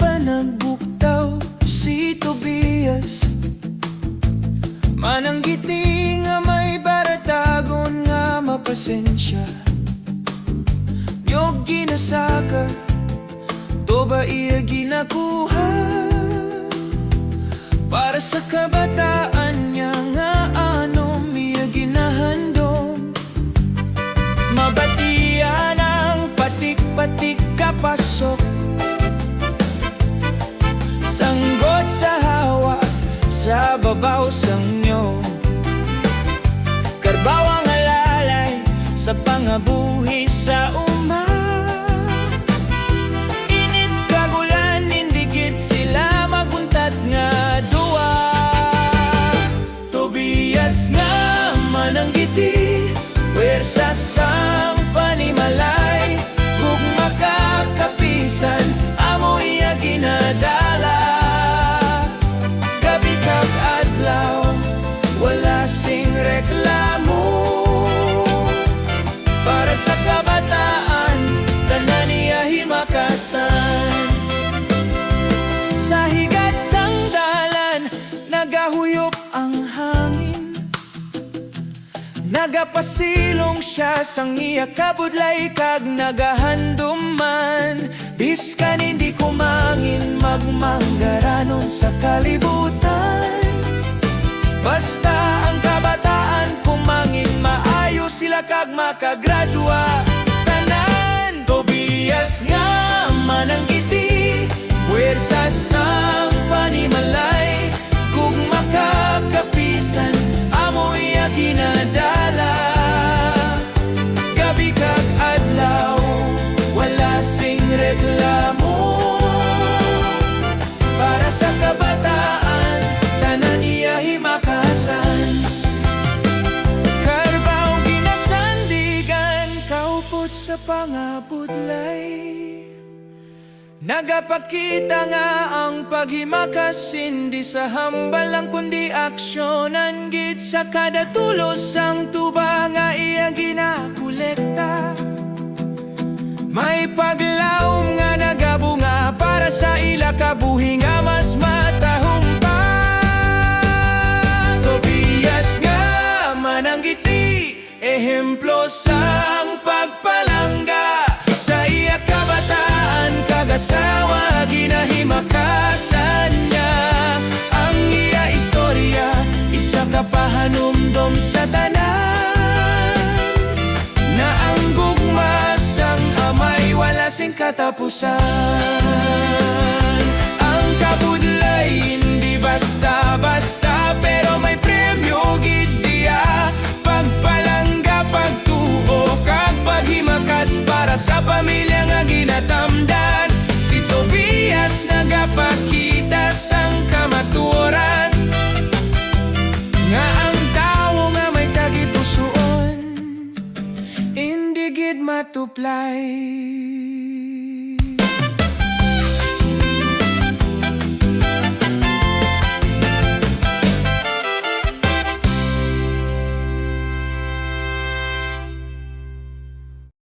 panagbuktaw si Tobias. Mananggiti nga may baratagon nga mapasensya. Yung ginasaka, to ba iya ginakuha? Para sa kabataan niya nga ano miya ginahandong. Mabatian ang patik-patik kapasok, sanggot sa hawa sa babaw sanyo. Karbaw ang alalay sa pangabuhi sa uma. Init kagulan, indikit sila maguntat nga duwa. Tobias nga mananggiti, pwersa sang panimalay. Gugma kakapisan, amo iya ginadala. Gabi kag adlaw, wala sing reklamo. Para sa kabataan, tanan niya himakasan. Sa higat sang dalan, nagahuyop ang hangin. Nagapasilong siya sang iya kabudlay kag nagahanduman. Biskan hindi kumangin, magmanggaranon sa kalibutan. Basta ang kabataan kumangin, maayo sila kag makagradua. Tanan Tobias nga mananggiti, pwersa sang panimalay. Kung makakapisan, amo iya ginadala. Gabi kag adlaw, wala sing reklamo. Para sa kabataan, tanan iya himakasan. Karbaw ginasandigan, kaupot sa pangabudlay. Nagapakita nga ang paghimakas, hindi sa hambal lang kundi aksyonan. Gid sa kada tulos ang tuba nga iya ginakolekta. May paglaom nga nagabunga para sa ila kabuhi nga mas matahumpang. Tobias nga mananggiti, ehemplo sang pagpalangga. Sa iya kabataan, kagasawa, ginahimakasan niya. Ang iya istorya, isa kapahanumdom sa tanan. Na ang gugma sang amay, wala sing katapusan. Ang kabudlay, hindi basta-basta, pero may premyo gid diya. Pagpalangga, pagtuo, kag paghimakas para sa pamilya nga ginatamdan. Si Tobias nagapakita sang kamatuoran, nga ang tao nga may tagipusoon, hindi gid matuplay.